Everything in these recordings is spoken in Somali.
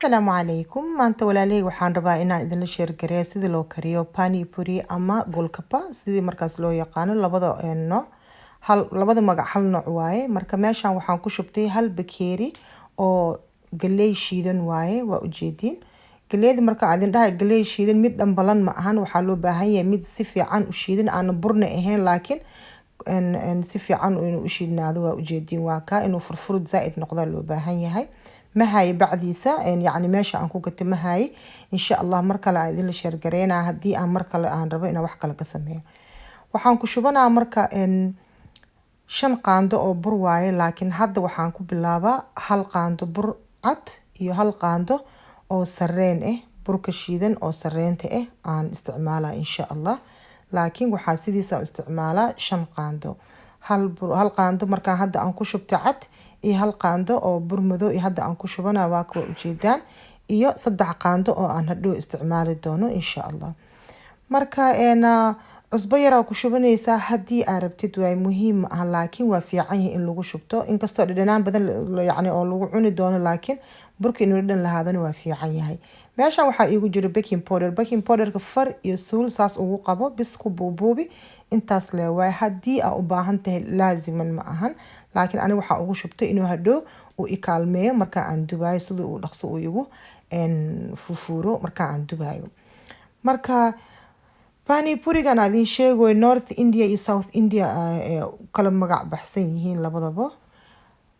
Asalaamu calaykum. Maanta walaaley waxaan rabaa inaan idinla sheer gareeyo sida loo kariyo pani puri ama golkapa sidii markaas loo yaqaano labada magac hal nooc waaye. Marka meeshan waxaan ku shubtay hal bakeeri oo galey shiidan waaye, waa ujeedin. Galeyda marka aan idin dhahay galey shiidan mid dhambalan ma ahan, waxaa loo baahan yahay mid si fiican u shiidan aan burna ahayn laakiin si fiican inuu u shiidnaado waa ujeedin. Waa ka inuu furfurud zaid noqdo loo baahan yahay. mahay bacdiisa yani meesha aan ku gatay mahay insha Allah mar kale aan idin la sheer gareynaa hadii aan mar kale aan rabo inaan wax kale ka sameeyo. Waxaan ku shubanaa marka 5 qaando oo bur waaye, laakiin hadda waxaan ku bilaabaa 1 qaando bur cad iyo 1 qaando oo sarreen burka shiidan oo sarreenta aan isticmaalaa insha Allah. laakiin waxaan sidiisa u isticmaalaa 5 qaando. hal qaando markaan hadda aan ku shubtay cad iyo 1 qaando oo bur madow iyo hadda aan ku shubanaa waa kuwa ujeedaan iyo 3 qaando oo aan hadhow isticmaali doono insha Allah. marka cusbo yar ku shubanaysaa hadii aad rabtid waa muhiim ah, laakiin waa fiican in lagu shubto inkastoo dhadhanaan badan yani oo lagu cuni doono, laakiin burka inuu dhadhan lahaadana waa fiican yahay. meeshan waxaa iigu jira baking powder ka far iyo suul saas ugu qabo bis ku buubuubi intaas le waay. hadii aad u baahan tahay laaziman ma ahan, laakiin aniga waxaan ugu shubtay inuu hadhow uu i kaalmeeyo marka aan dubaayo sidii uu dhaqso uu igu fufuuro marka aan dubaayo. marka pani purigan aan idin sheegayo North India iyo South India kala magac baxsan yihiin labadaba.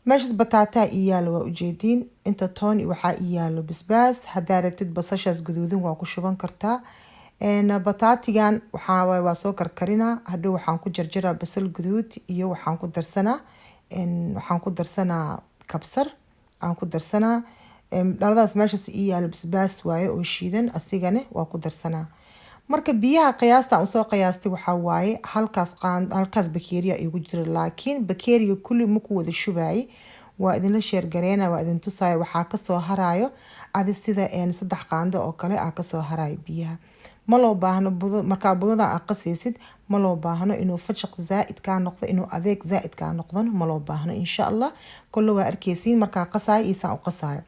meeshas bataata iyaalo waa ujeedin, inta toon waxaa iyaalo basbaas. hadaa rabtid basashaas guduudan waa ku shuban kartaa. bataatigan waa soo karkarinaa, hadhow waxaan ku jarjaraa basal guduud iyo waxaan ku darsanaa kabsar aan ku darsanaa. dhaladaas meeshas iyaalo basbaas waaye oo shiidan asigana waa ku darsanaa. marka biyaha qiyaasta aan soo qiyaastay waxa waaye halkaas bakeeriya igu jira, laakiin bakeeriga kulli ma ku wada shubaay. waa idin la sheer gareena, waa idin tusaayo waxaa ka soo harayo adi sida 3 qaando oo kale ka soo harayo biyaha. ma loo baahno marka budada aad qasaysid ma loo baahno inuu fashaq zaid ka noqdo, inuu adeeg zaid ka noqdo ma loo baahno insha Allah. kullu waa arkeysiin marka qasay isa u qasayo.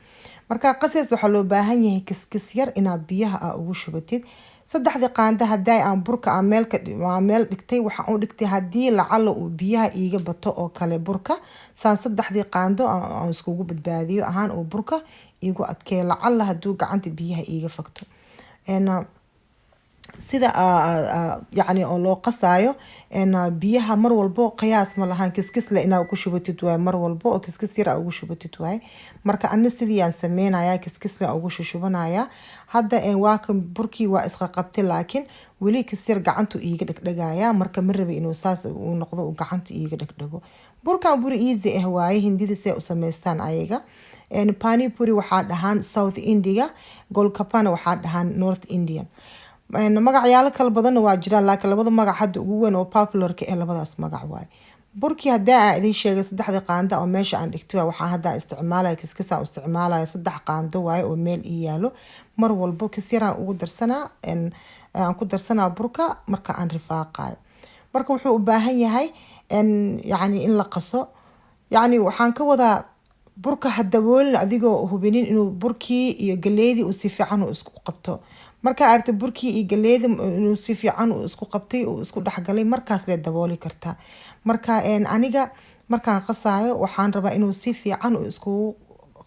marka qasays waxa loo baahan yahay kiskis yar inaad biyaha ugu shubatid. 3 qaando haday aan burka aan meel dhigtay waxaan u dhigtay hadii lacala uu biyaha iiga bato oo kale burka saan 3 qaando aan iskugu badbaadiyo ahaan oo burka iigu adkay lacala haduu gacanta biyaha iiga fagto. sida yani oo loo qasayo biyaha mar walbo qiyaas ma lahan, kiskis la inaad ku shubatid waa mar walbo oo kiskis yar ugu shubatid waay. marka ana sidii aan sameynaya kiskis la ugu shubanaya. hadda waa kan burkii waa isqa qabtay laakiin wali kisir gacantu iiga dhagdhagaya, marka ma rabi inuu saas uu noqdo uu gacanta iiga dhagdhago. burkan bur easy waaye, hindida say u sameystaan ayaga. pani puri waxaa dhahaan South India, golkapana waxaa dhahaan North Indian. magacyaalo kala badan waa jiraan, laakiin labada magac hadda ugu weyn oo popular ka labadaas magac waay. burkii hadaa aan idin sheegay 3 qaando oo meesha aan dhigtay waxaan hadda isticmaalay kiskis aan isticmaalay 3 qaando waay oo meel iyaalo. mar walbo kis yar aan ugu darsanaa aan ku darsanaa burka marka aan rifaaqayo. marka wuxuu u baahan yahay yani in la qaso, yani waxaan ka wadaa burka hadaboolin adigoo hubinin inuu burkii iyo galeedii uu si fiican u isku qabto. marka aragtay burkii iyo galeedi inuu si fiican u isku qabtay oo isku dhaxgalay markaas la dabooli kartaa. marka aniga markaan qasayo waxaan rabaa inuu si fiican u isku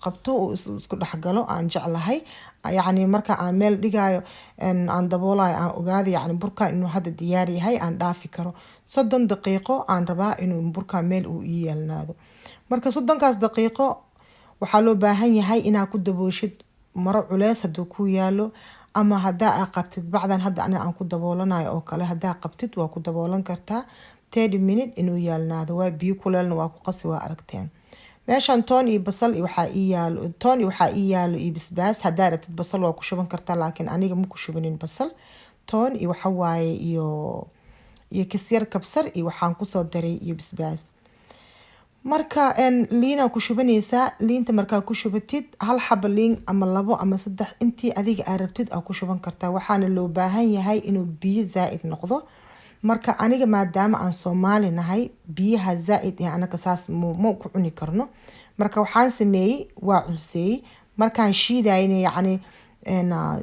qabto oo isku dhaxgalo aan jeclahay. yani marka aan meel dhigayo aan daboolayo aan ogaado yani burka inuu hadda diyaar yahay aan dhaafi karo. 30 daqiiqo aan rabaa inuu burka meel uu ii yeelnaado. marka 30kaas daqiiqo waxaa loo baahan yahay inaad ku dabooshid maro culeys haduu ku yaalo, ama hadaa qabtid bacdan hadda aan ku daboolanayo oo kale hadaa qabtid waa ku daboolan kartaa 30 minutes inuu yeelnaado. waa biyo kuleelna waa ku qasi waa aragteen. meeshan toon iyo basal waxaa ii yaalo iyo basbaas. hadaa rabtid basal waa ku shuban kartaa, laakiin aniga ma ku shubanin basal. toon iyo waxa waaye iyo kisyar kabsar iyo waxaan ku soo daray iyo basbaas. marka liina ku shubanaysaa. liinta markaa ku shubatid 1 xabo liin ama 2 ama 3 intii adiga aad rabtid aad ku shuban kartaa. waxaana loo baahan yahay inuu biyo zaid noqdo. marka aniga maadaama aan Soomaali nahay biyaha zaid anaga saas ma ku cuni karno. marka waxaan sameeyay waa culseeyay markaan shiidayna يعني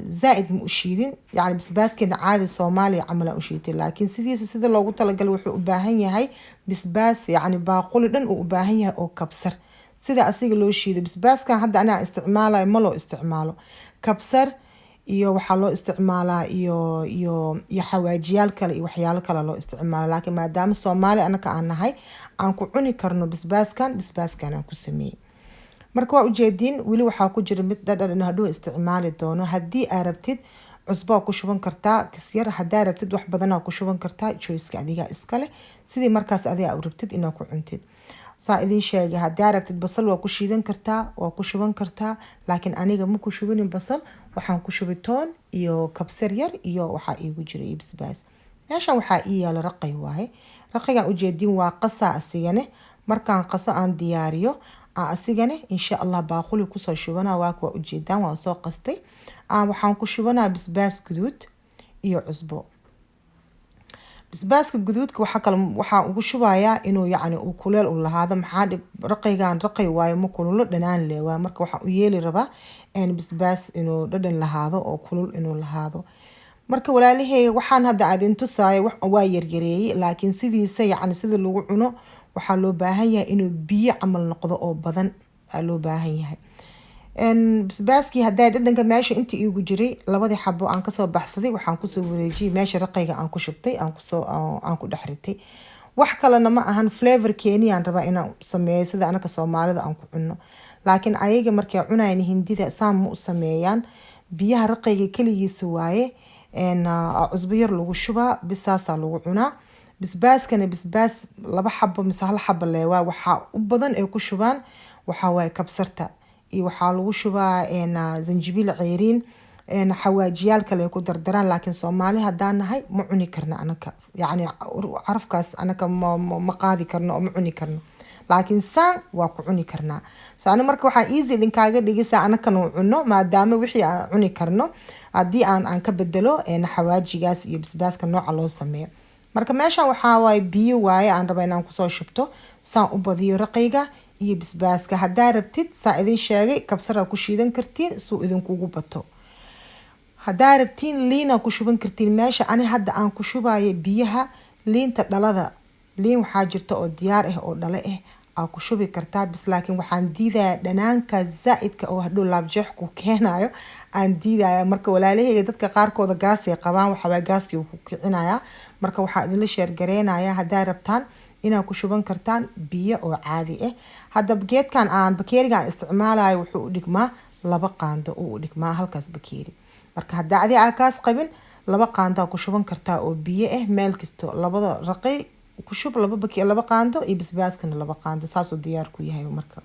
زائد مو شيدين يعني بسباسكنا عادي صومالي عمله أشيتي لكن سيدي لو قلت لك الوحي أباهنيا هاي بسباس يعني باقول دن أباهنيا أو كبسر سيدا أسيق لو شيد بسباس كان حد أنا استعماله ما لو استعماله كبسر iyo waxa loo isticmaalaa iyo xawaajiyaal kale iyo waxyaalo kale loo isticmaalo laakiin maadaama Soomaali anaka aan nahay aan ku cuni karno basbaaskan aan ku sameeyay marka waa ujeedin wili waxa ku jira mid dhadhan haduu isticmaali doono hadii aad rabtid cusbo ku shuban kartaa kisyar hadaa rabtid wax badan ku shuban kartaa choice adiga iskale sidii markaas adiga u rabtid inaad ku cuntid saa idin sheegay hadaa rabtid basal waa ku shiidan kartaa waa ku shuban kartaa laakiin aniga ma ku shubanin basal waxaan ku shubitoon iyo kabsar yar iyo waxa iigu jira basbaas meeshan waxa ii yaala raqay waaye raqayga ujeedin waa qasa asigane markaan qaso aan diyaariyo asigane insha Allah baaquli ku soo shubana waa ku ujeedaan waa soo qastay waxaan ku shubanaa basbaas guduud iyo cusbo basbaaska guduudka waxa ugu shubayaa inuu yani uu kuleel u lahaado maxaa dhib raqaygan raqay waayo ma kululo dhanaan leewa marka waxa uu yeeli rabaa basbaas inuu dhadhan lahaado oo kulul inuu lahaado marka walaalaheyga waxaan hadda aadin tusaayo wax waa yaryareeyay laakiin sidiisa yani sida lagu cuno waxa loo baahan yahay inuu biyo camal noqdo oo badan loo baahan yahay basbaaskii hadaa dhadhanka meesha inta iigu jiray labadii xabo aan ka soo baxsaday waxaan ku soo wareejiyay meesha raqayga aan ku shubtay aan ku dhaxritay wax kalena ma ahan flavor keeni aan rabaa inaan sameeyo sida anaka Soomaalida aan ku cunno laakiin ayaga markay cunayeen hindida saam u sameeyaan biyaha raqayga kaligiisa waaye cusbo yar lagu shubaa bisaasa lagu cunaa basbaaskana basbaas laba xabo mise hal xabo leewa waxa u badan ay ku shubaan waxa way kabsarta iyo waxa lagu shubaa zanjibil ceyriin xawaajiyaal kale ku dardaraan laakiin Soomaali hadaan nahay ma cuni karna anaka yani carafkaas anaka ma qaadi karno oo ma cuni karno laakiin saan waa ku cuni karnaa saana marka waxa easy idin kaaga dhigaysa anaka noo cunno maadaama wixii aan cuni karno hadii aan ka bedelo xawaajigaas iyo basbaaska nooca loo sameeyo marka meeshan waxa way biyo waaye aan rabaa inaan ku soo shubto saan u badiyo raqayga iyo basbaaska hadaa rabtid saa idin sheegay kabsar ku shiidan kartiin soo idin kugu bato hadaa rabtiin liina ku shuban kartiin meesha ani hadda aan ku shubayo biyaha liinta dhalada liin waxa jirta oo diyaar ah oo dhale ah ku shubi kartaa bis laakiin waxaan diidayaa dhanaanka zaaidka oo hadhow laabjeex ku keenayo aan diidayaa marka walaalaheyga dadka qaarkooda gaas ay qabaan waxa gaaski ku kicinaya marka waxa idin la sheer gareenaya hadaa rabtaan inaa ku shuban kartaan biyo oo caadi ah hadda geedkan aan bakeeriga isticmaalayo wuxuu u dhigmaa 2 qaando oo u dhigmaa halkaas bakeeri marka hadaa adi kaas qabin 2 qaando ku shuban kartaa oo biyo ah meel kasto labada raqay ku shub 2 qaando iyo basbaaskana 2 qaando saas oo diyaar ku yahay marka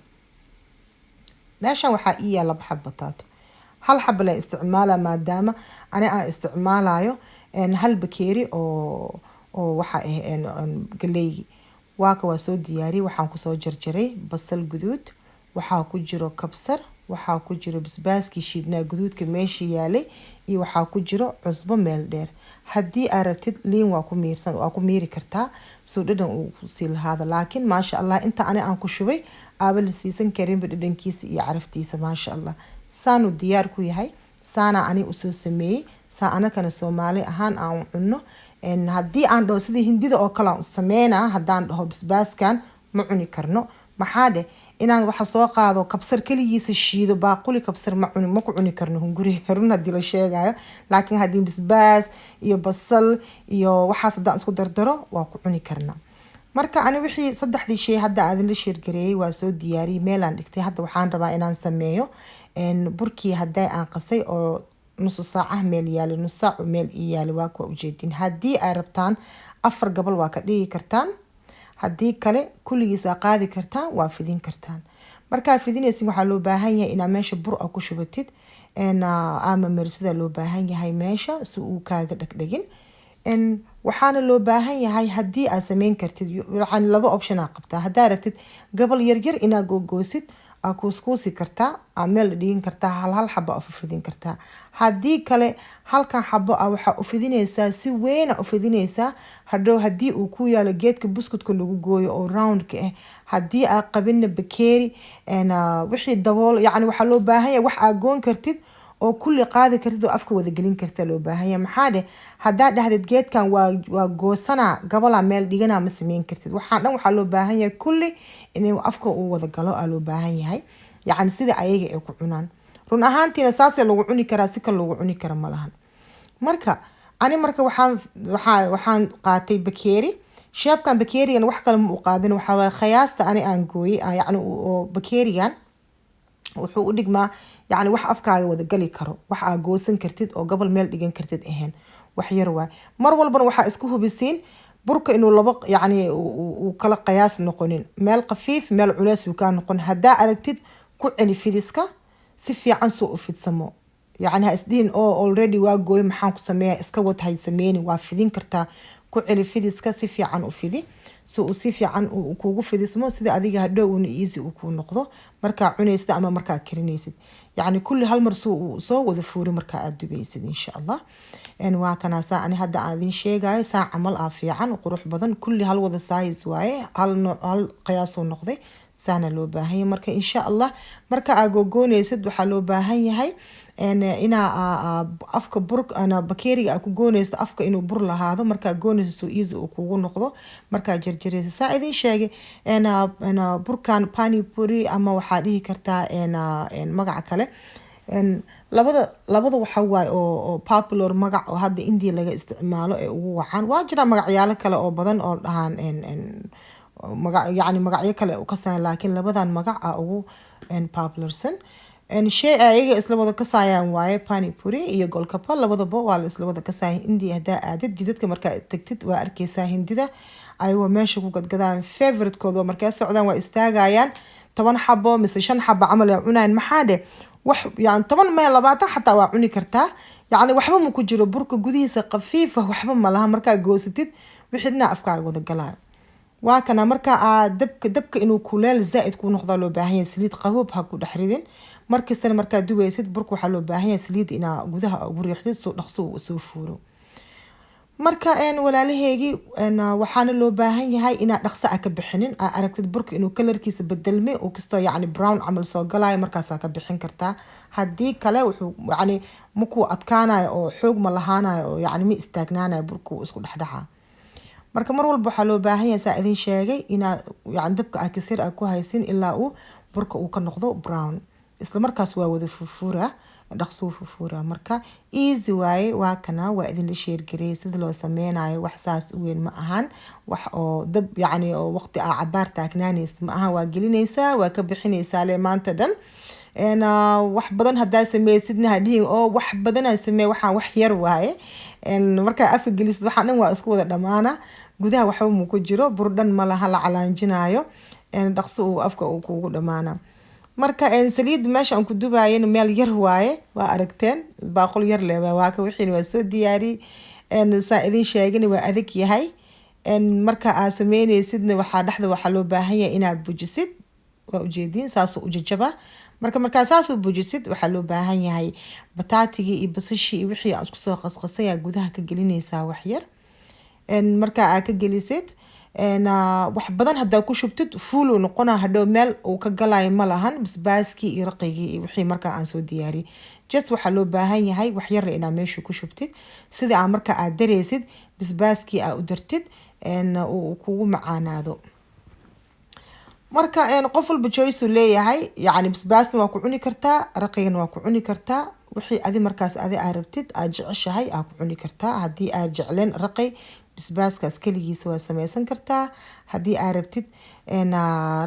meeshan waxa ii yaala xab bataato hal xab la isticmaala maadaama aan isticmaalayo hal bakeeri oo waxa galeygi waa soo diyaari waxaan ku soo jarjaray basal guduud waxa ku jiro kabsar waxa ku jiro basbaaski shiidnaa guduudka meesha yaalay iyo waxa ku jiro cusbo meel dheer hadii aad rabtid liin waa ku miiri kartaa soo dhadhan uu si lahaada laakiin ma sha Allah inta aan ku shubay aabal siisan karin dhadhankiisa iyo caraftiisa ma sha Allah saanu diyaar ku yahay saana ani u soo sameeyay saa anakana Soomaali ahaan aan cunno hadii aan dhaho sidii hindida oo kala sameeyna hadaan dhaho basbaaskan ma cuni karno maxaa inaan waxa soo qaado kabsar kaligiisa shiido baaquli kabsar ma ku cuni karno hunguri run hadii la sheegayo laakiin hadii basbaas iyo basal iyo waxa sadaan isku dardaro waa ku cuni karna marka ani wixii saddexdii shay hadda aadin la sheer gareeyay waa soo diyaariyay meel aan dhigtay hadda waxaan rabaa inaan sameeyo burkii haday aan qasay oo nus saac meel yaali nus saac meel yaali waa ku ujeedin hadii aad rabtaan 4 gabal waa ka dhigi kartaan hadii kale kulligiisa qaadi kartaan waa fidin kartaan marka fidinaysin waxa loo baahan yahay ina meesha bur ku shubatid ama marsida loo baahan yahay meesha si uu kaaga dhagdhagin waxaana loo baahan yahay hadii aad sameyn kartid waxaan 2 option qabtaa hadaa rabtid gabal yar yar ina googoosid kuuskuusi kartaa meel dhigin kartaa hal xabo ufidin kartaa haddii kale halkan xabo waxa u fidinaysaa si weyn u fidinaysaa hadhow haddii uu ku yaalo geedka buskudka lagu gooyo oo roundka ah haddii aad qabina bakeeri wixii dabool yani waxa loo baahan yahay wax aad goon kartid oo kulli qaadi kartid oo afka wada gelin karta loo baahan yahay maxaa dheh hadaa dhahdid geedkan waa goosana gabala meel dhigana ma sameyn kartid waxaan dhan waxa loo baahan yahay kulli inuu afka uu wada galo loo baahan yahay yani sida ayaga ay ku cunaan run ahaantiina saas lagu cuni karaa si kale lagu cuni kara ma lahan marka ani marka waxaan qaatay bakeeri sheebkan bakeerigan wax kale ma u qaadin waxa waa qiyaasta ani aan gooyay yani oo bakeerigan wuxuu u dhigmaa yani wax afkaaga wada gali karo wax aad goosan kartid oo gobol meel dhigan kartid ahayn wax yar waay mar walbana waxaa isku hubisiin burka inuu laba yani uu kala qiyaas noqonin meel qafiif meel culays uu ka noqon hadaa aragtid ku celi fidiska si fiican soo u fidsamo yani ha isdiin already waa gooy maxaan ku sameeyaa iska wad hay sameeyni waa fidin kartaa ku celi fidiska si fiican u fidi soo si fiican kuugu fidismo sida adiga hadhow uu easy uu ku noqdo marka cunaysid ama marka karinaysid يعني كل هالمر سو وذا فوري مركا أدبيسد إن شاء الله إن واكنا ساعة أنا هدا عادين شيء جاي ساعة عمل عافية وقروح بدن كل هالوذا سايز واي هال قياس النقدي سنة لو باهي مركا إن شاء الله مركا أجوجون يسد وحلو باهي هاي إنا أفك برك أنا بكيري أكو جونيس أفك إنه برلا هذا مركا جونيس سويز وكو نقضه مركا جرجريس ساعدين شيء أنا بركان باني بوري أما وحديه كرتا أنا مقع كله labada waxa waay oo popular magac oo hadda India laga isticmaalo ee ugu waxaan waa jira magacyaalo kale oo badan oo dhahan magac yani magacyo kale oo ka saaran laakiin labadan magac ugu popularsan shay ayaga isla wada ka saayaan waaye pani puri iyo golkapa labadaba waa la isla wada ka saayay India hadaa aadid jidadka marka tagtid waa arkaysaa hindida ayuu meesha ku gadgadaan favorite kooda marka socdaan waa istaagayaan 10 xabo mise 5 xabo camal ay cunaan maxaade wax yani 10 meel 20 xataa waa cuni kartaa yani waxba ma ku jiro burka gudihiisa qafiif waxba ma laha marka goosatid wixina afkaaga wada galaa waa kana marka dabka inuu kuleel zaid ku noqdo loo baahan yahay saliid qaboob ha ku dhaxridin markasta marka dubaysid burka waxa loo baahan yahay saliid ina gudaha ugu riixdid soo dhaqso soo fuuro marka walaalaheegi waxaana loo baahan yahay ina dhaqso ka bixinin aragtid burka inuu kalarkiisa bedelme oo kasto yani brown amal soo galay markaas ka bixin kartaa hadii kale wuxuu yani markuu adkaanayo oo xoog ma lahaanayo oo yani ma istaagnaanayo burku isku dhaxdhaxa marka mar walba waxa loo baahan yahay saa idin sheegay ina yani dabka ka sir ku haysin ilaa uu burka uu ka noqdo brown isla markaas waa wada furfura dhaqso furfura marka easy way waa kana waa idin la share gareey sida loo sameeyo wax saas u weyn ma ahan wax oo dab yani oo waqti cabaar taagnaanaysa ma aha waa gelinaysa waa ka bixinaysa le maanta dhan wax badan hadaa sameeysidna hadii oo wax badan aan sameey waxaan wax yar waaye marka afka gelisid waxaan dhan waa isku wada dhamaana gudaha waxba mu ku jiro burdhan ma laha la calaanjinaayo dhaqso uu afka uu kugu dhamaana marka saliid meesha aan ku dubaayeen meel yar waaye waa aragteen baaqul yar leeyahay waa ka wixii waa soo diyaari saa idin sheegin waa adag yahay marka aad sameynaysidna waxa dhaxda waxa loo baahan yahay inaad bujisid waa ujeedin saas u jajaba marka saas u bujisid waxa loo baahan yahay bataatiga iyo basashii wixii aad ku soo qasqasay gudaha ka gelinaysaa wax yar marka aad ka gelisid wax badan hadaa ku shubtid fuul oo noqona hadhow meel uu ka galay ma lahan basbaaski iyo raqigi iyo wixii marka aan soo diyaari just waxa loo baahan yahay wax yar inaad meesha ku shubtid sida aan marka aad dareysid basbaaski aad u dartid uu kugu macaanaado marka qof walba choice uu leeyahay yani basbaasna waa ku cuni kartaa raqigana waa ku cuni kartaa wixii adi markaas adi aad rabtid aad jeceshahay aad ku cuni kartaa hadii aad jecleen raqi basbaaskaas kaligiisa waa sameeysan kartaa hadii aad rabtid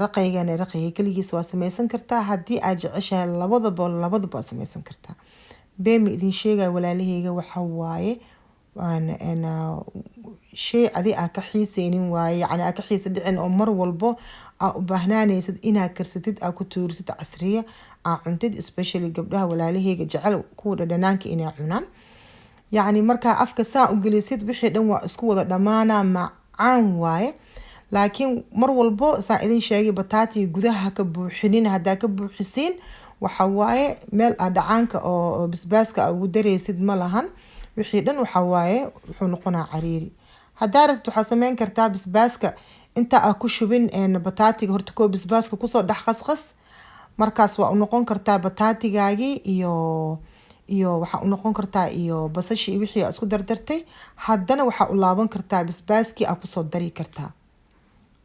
raqiga kaligiisa waa sameeysan kartaa hadii aad jeceshahay labadaba sameeysan kartaa beemi idin sheegay walaalaheyga waxa waaye shay adi ka xiiseynin waaye yani ka xiisa dhicin oo mar walbo u baahnaanaysid inaad karsatid ku tuurtid casriya cuntid especially gabdhaha walaalaheyga jecel kuwa dhanaanka inay cunaan يعني marka afka saa u gelisid wixii dhan waa isku wada dhamaana macaan waaye laakiin mar walbo saa idin sheegay bataati gudaha ka buuxinin. haddaa ka buuxisiin waxa waaye meel aad dhacaanka oo basbaaska ugu dareysid ma lahan, wixii dhan waxa waaye wuxuu noqonaa cariiri. haddaa rabtid waxaa sameyn kartaa basbaaska inta aad ku shubin bataatiga horta koo basbaaska kusoo dhex qasqas, markaas waa u noqon kartaa bataatigaagii iyo waxa u noqon kartaa iyo basashii wixii aad isku dardartay. haddana waxa u laaban kartaa basbaaskii aad kusoo dari kartaa,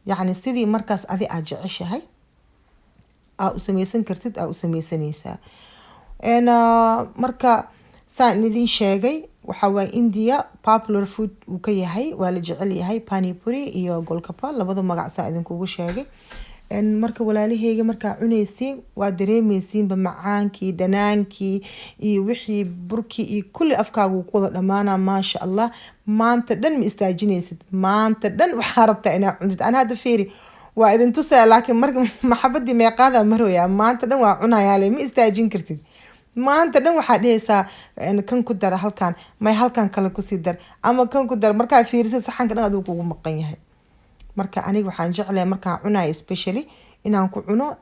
yacni sidii markaas adi aad jeceshahay aad u samaysan kartid aad u samaysanaysaa. marka saan idin sheegay waxa waa India popular food uu ka yahay, waa la jecel yahay pani puri iyo golgappa, labada magac saa idin kugu sheegay. marka walaalaheyga markaa cunaysiin waa dareemaysiin ba macaankii dhanaankii iyo wixii burkii iyo kulli afkaagu ku wada dhamaana. maasha Allah, maanta dhan ma istaajinaysid, maanta dhan waxaa rabtaa inaad cuntid. ana hadda fiiri waa idin tusaa, laakiin marka maxabadii meeqaada marooyaa, maanta dhan waa cunayaa ma istaajin kartid. maanta dhan waxaa dhehaysaa kan ku dara halkan, may halkan kale kusii dar, ama kan ku dar. markaa fiirisa saxanka dhan aduu kugu maqan yahay. marka aniga waxaan jeclahay markaan cunayo especially inaan ku cuno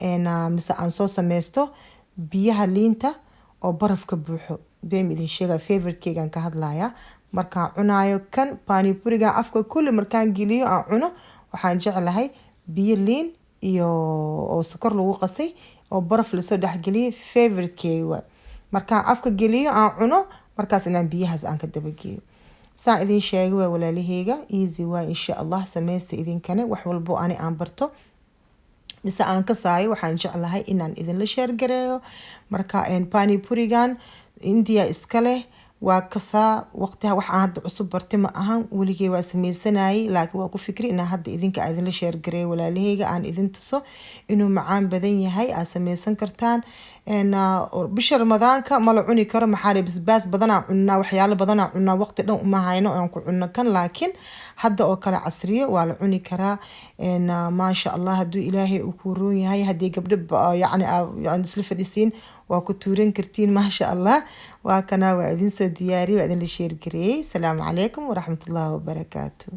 mise aan soo sameysto biyaha liinta oo baraf ka buuxo. been idin sheega favorite-keygaan ka hadlaya. markaan cunayo kan pani puriga afka kulli markaan geliyo aan cuno, waxaan jeclahay biyo liin iyo oo sokor lagu qasay oo baraf lasoo dhexgeliyay, favorite-keyga waa. markaan afka geliyo aan cuno, markaas inaan biyahaas aan ka dabageeyo. saan idin sheegay waa walaalaheyga easy waa insha Allah. sameysta idinkana wax walbo ani aan barto mise aan ka saayo waxaan jeclahay inaan idinla share gareeyo. marka pani purigan India iska leh waa kasaa waqtiha wax aan hadda cusub bartay ma ahan, weligay waa sameysanayay, laakiin waa ku fikri inaan hadda idinka idinla share gareeyo walaalaheyga, aan idin tuso inuu macaan badan yahay. aad sameysan kartaan bisha ramadaanka ma la cuni karo maxaa yeelay basbaas badan aan cunaa, waxyaalo badan aan cunaa, waqti dhan uma hayno aan ku cunno kan. laakiin hadda oo kale casriye waa la cuni karaa. maasha Allah, hadduu ilaahay uu ku roon yahay, haddii gabdho yacni isla fadhisiin waa ku tuuran kartiin. maasha Allah, waa kana waa idin soo diyaariyay, waa idin la share gareeyay. salaamu calaykum waraxmatullaahi wabarakaatuh.